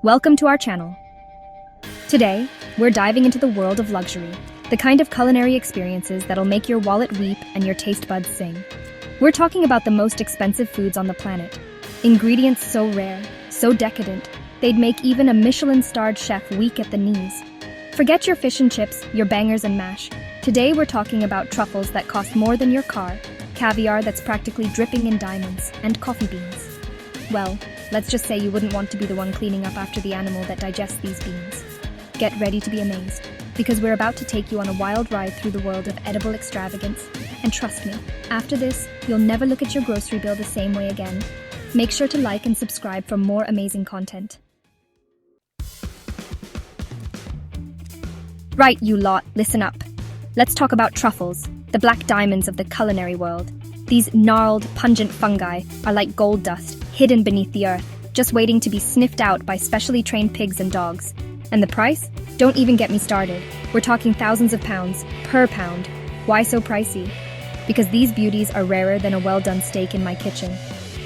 Welcome to our channel. Today, we're diving into the world of luxury, the kind of culinary experiences that'll make your wallet weep and your taste buds sing. We're talking about the most expensive foods on the planet. Ingredients so rare, so decadent, they'd make even a Michelin-starred chef weak at the knees. Forget your fish and chips, your bangers and mash. Today we're talking about truffles that cost more than your car, caviar that's practically dripping in diamonds, and coffee beans. Well, let's just say you wouldn't want to be the one cleaning up after the animal that digests these beans. Get ready to be amazed, because we're about to take you on a wild ride through the world of edible extravagance. And trust me, after this, you'll never look at your grocery bill the same way again. Make sure to like and subscribe for more amazing content. Right, you lot, listen up. Let's talk about truffles, the black diamonds of the culinary world. These gnarled, pungent fungi are like gold dust, hidden beneath the earth, just waiting to be sniffed out by specially trained pigs and dogs. And the price? Don't even get me started. We're talking thousands of pounds, per pound. Why so pricey? Because these beauties are rarer than a well-done steak in my kitchen.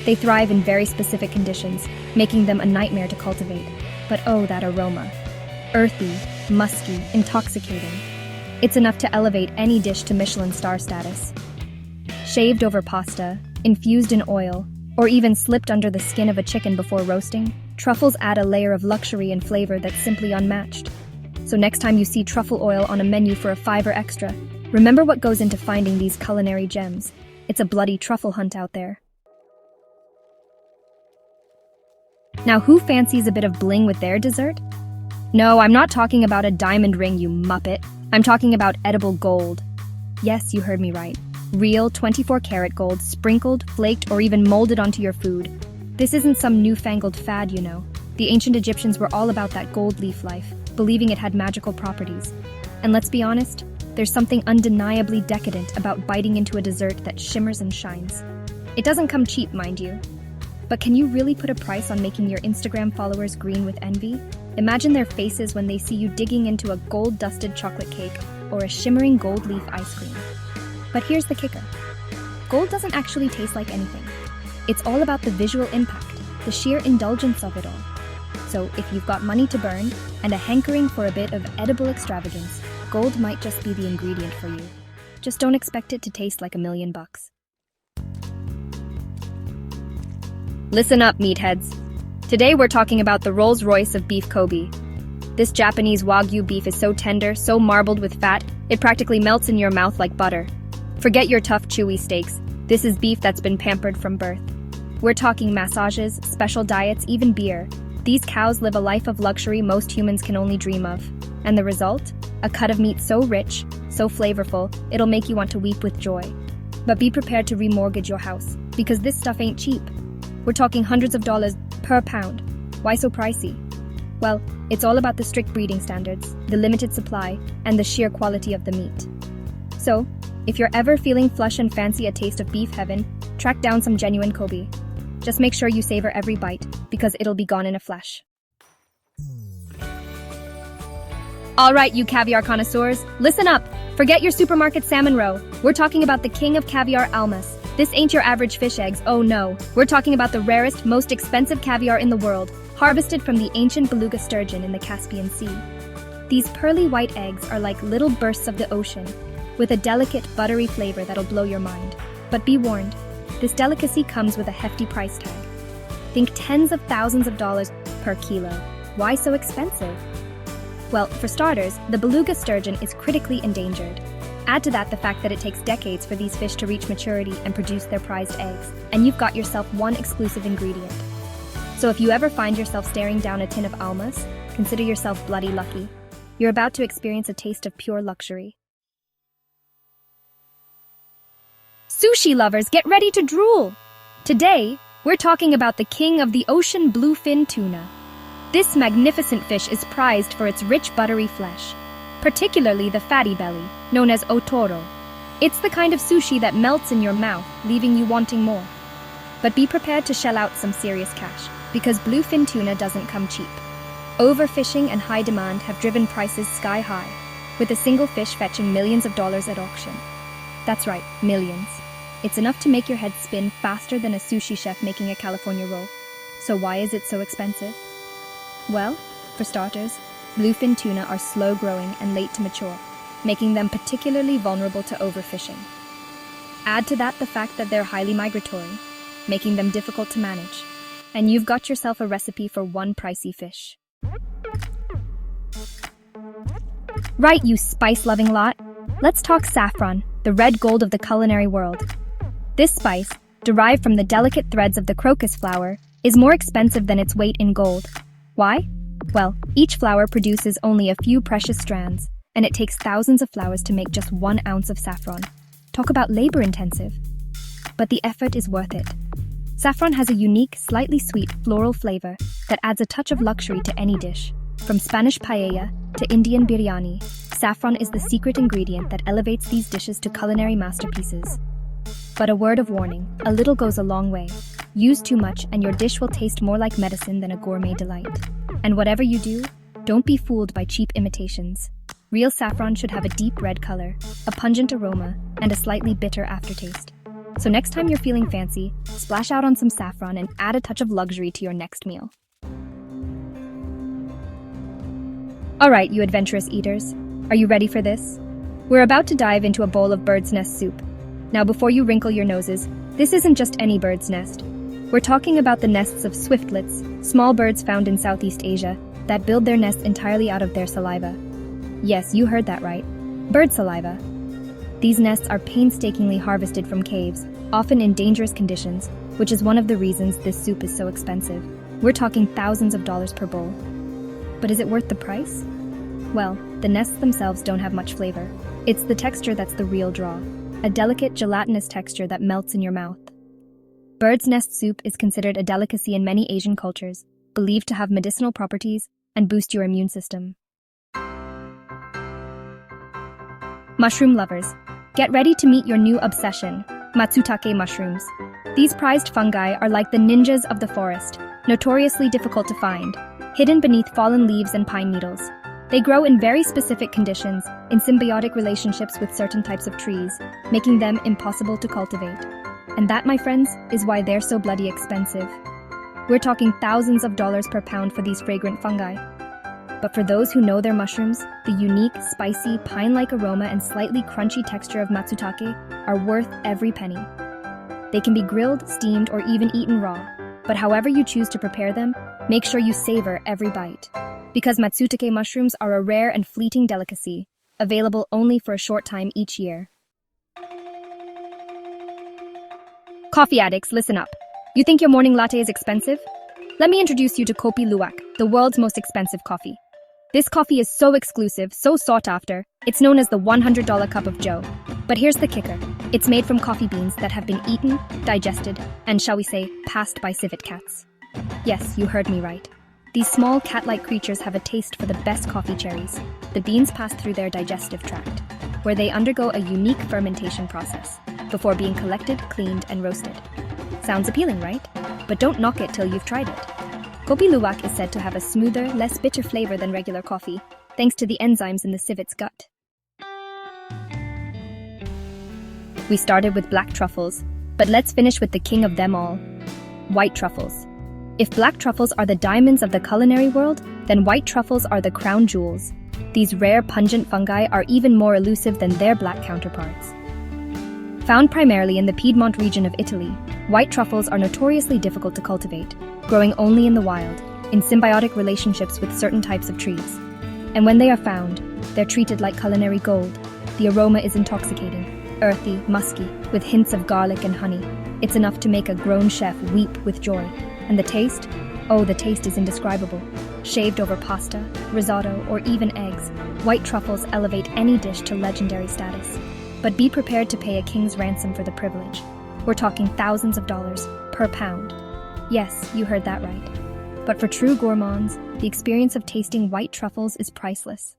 They thrive in very specific conditions, making them a nightmare to cultivate. But oh, that aroma. Earthy, musky, intoxicating. It's enough to elevate any dish to Michelin star status. Shaved over pasta, infused in oil, or even slipped under the skin of a chicken before roasting, truffles add a layer of luxury and flavor that's simply unmatched. So next time you see truffle oil on a menu for a $5 extra, remember what goes into finding these culinary gems. It's a bloody truffle hunt out there. Now, who fancies a bit of bling with their dessert? No, I'm not talking about a diamond ring, you muppet. I'm talking about edible gold. Yes, you heard me right. Real 24-karat gold, sprinkled, flaked, or even molded onto your food. This isn't some newfangled fad, you know. The ancient Egyptians were all about that gold leaf life, believing it had magical properties. And let's be honest, there's something undeniably decadent about biting into a dessert that shimmers and shines. It doesn't come cheap, mind you. But can you really put a price on making your Instagram followers green with envy? Imagine their faces when they see you digging into a gold-dusted chocolate cake or a shimmering gold leaf ice cream. But here's the kicker. Gold doesn't actually taste like anything. It's all about the visual impact, the sheer indulgence of it all. So if you've got money to burn and a hankering for a bit of edible extravagance, gold might just be the ingredient for you. Just don't expect it to taste like $1 million. Listen up, meatheads. Today we're talking about the Rolls-Royce of beef Kobe. This Japanese Wagyu beef is so tender, so marbled with fat, it practically melts in your mouth like butter. Forget your tough, chewy steaks. This is beef that's been pampered from birth. We're talking massages, special diets, even beer. These cows live a life of luxury most humans can only dream of. And the result? A cut of meat so rich, so flavorful, it'll make you want to weep with joy. But be prepared to remortgage your house, because this stuff ain't cheap. We're talking hundreds of dollars per pound. Why so pricey? Well, it's all about the strict breeding standards, the limited supply, and the sheer quality of the meat. So, if you're ever feeling flush and fancy a taste of beef heaven, track down some genuine Kobe. Just make sure you savor every bite, because it'll be gone in a flash. All right, you caviar connoisseurs, listen up! Forget your supermarket salmon roe. We're talking about the king of caviar, almas. This ain't your average fish eggs, oh no. We're talking about the rarest, most expensive caviar in the world, harvested from the ancient beluga sturgeon in the Caspian Sea. These pearly white eggs are like little bursts of the ocean, with a delicate, buttery flavor that'll blow your mind. But be warned, this delicacy comes with a hefty price tag. Think tens of thousands of dollars per kilo. Why so expensive? Well, for starters, the beluga sturgeon is critically endangered. Add to that the fact that it takes decades for these fish to reach maturity and produce their prized eggs, and you've got yourself one exclusive ingredient. So if you ever find yourself staring down a tin of almas, consider yourself bloody lucky. You're about to experience a taste of pure luxury. Sushi lovers, get ready to drool! Today, we're talking about the king of the ocean bluefin tuna. This magnificent fish is prized for its rich, buttery flesh, particularly the fatty belly, known as otoro. It's the kind of sushi that melts in your mouth, leaving you wanting more. But be prepared to shell out some serious cash, because bluefin tuna doesn't come cheap. Overfishing and high demand have driven prices sky high, with a single fish fetching millions of dollars at auction. That's right, millions. It's enough to make your head spin faster than a sushi chef making a California roll. So why is it so expensive? Well, for starters, bluefin tuna are slow-growing and late to mature, making them particularly vulnerable to overfishing. Add to that the fact that they're highly migratory, making them difficult to manage. And you've got yourself a recipe for one pricey fish. Right, you spice-loving lot. Let's talk saffron, the red gold of the culinary world. This spice, derived from the delicate threads of the crocus flower, is more expensive than its weight in gold. Why? Well, each flower produces only a few precious strands, and it takes thousands of flowers to make just 1 ounce of saffron. Talk about labor-intensive. But the effort is worth it. Saffron has a unique, slightly sweet, floral flavor that adds a touch of luxury to any dish. From Spanish paella to Indian biryani, saffron is the secret ingredient that elevates these dishes to culinary masterpieces. But a word of warning, a little goes a long way. Use too much and your dish will taste more like medicine than a gourmet delight. And whatever you do, don't be fooled by cheap imitations. Real saffron should have a deep red color, a pungent aroma, and a slightly bitter aftertaste. So next time you're feeling fancy, splash out on some saffron and add a touch of luxury to your next meal. Alright, you adventurous eaters, are you ready for this? We're about to dive into a bowl of bird's nest soup. Now before you wrinkle your noses, this isn't just any bird's nest. We're talking about the nests of swiftlets, small birds found in Southeast Asia, that build their nests entirely out of their saliva. Yes, you heard that right. Bird saliva. These nests are painstakingly harvested from caves, often in dangerous conditions, which is one of the reasons this soup is so expensive. We're talking thousands of dollars per bowl. But is it worth the price? Well, the nests themselves don't have much flavor. It's the texture that's the real draw. A delicate, gelatinous texture that melts in your mouth. Bird's nest soup is considered a delicacy in many Asian cultures, believed to have medicinal properties and boost your immune system. Mushroom lovers, get ready to meet your new obsession, matsutake mushrooms. These prized fungi are like the ninjas of the forest, notoriously difficult to find, hidden beneath fallen leaves and pine needles. They grow in very specific conditions, in symbiotic relationships with certain types of trees, making them impossible to cultivate. And that, my friends, is why they're so bloody expensive. We're talking thousands of dollars per pound for these fragrant fungi. But for those who know their mushrooms, the unique, spicy, pine-like aroma and slightly crunchy texture of matsutake are worth every penny. They can be grilled, steamed, or even eaten raw. But however you choose to prepare them, make sure you savor every bite. Because matsutake mushrooms are a rare and fleeting delicacy, available only for a short time each year. Coffee addicts, listen up. You think your morning latte is expensive? Let me introduce you to Kopi Luwak, the world's most expensive coffee. This coffee is so exclusive, so sought after, it's known as the $100 cup of joe. But here's the kicker. It's made from coffee beans that have been eaten, digested, and shall we say, passed by civet cats. Yes, you heard me right. These small cat-like creatures have a taste for the best coffee cherries. The beans pass through their digestive tract, where they undergo a unique fermentation process, before being collected, cleaned, and roasted. Sounds appealing, right? But don't knock it till you've tried it. Kopi Luwak is said to have a smoother, less bitter flavor than regular coffee, thanks to the enzymes in the civet's gut. We started with black truffles, but let's finish with the king of them all, white truffles. If black truffles are the diamonds of the culinary world, then white truffles are the crown jewels. These rare, pungent fungi are even more elusive than their black counterparts. Found primarily in the Piedmont region of Italy, white truffles are notoriously difficult to cultivate, growing only in the wild, in symbiotic relationships with certain types of trees. And when they are found, they're treated like culinary gold. The aroma is intoxicating, earthy, musky, with hints of garlic and honey. It's enough to make a grown chef weep with joy. And the taste? Oh, the taste is indescribable. Shaved over pasta, risotto, or even eggs, white truffles elevate any dish to legendary status. But be prepared to pay a king's ransom for the privilege. We're talking thousands of dollars per pound. Yes, you heard that right. But for true gourmands, the experience of tasting white truffles is priceless.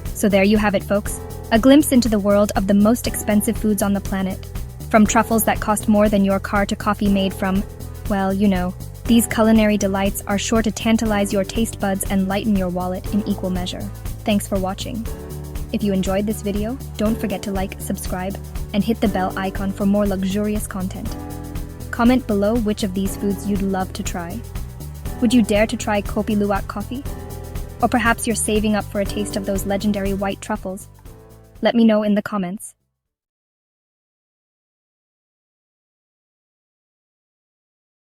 So there you have it, folks. A glimpse into the world of the most expensive foods on the planet. From truffles that cost more than your car to coffee made from, well, you know, these culinary delights are sure to tantalize your taste buds and lighten your wallet in equal measure. Thanks for watching. If you enjoyed this video, don't forget to like, subscribe, and hit the bell icon for more luxurious content. Comment below which of these foods you'd love to try. Would you dare to try Kopi Luwak coffee? Or perhaps you're saving up for a taste of those legendary white truffles? Let me know in the comments.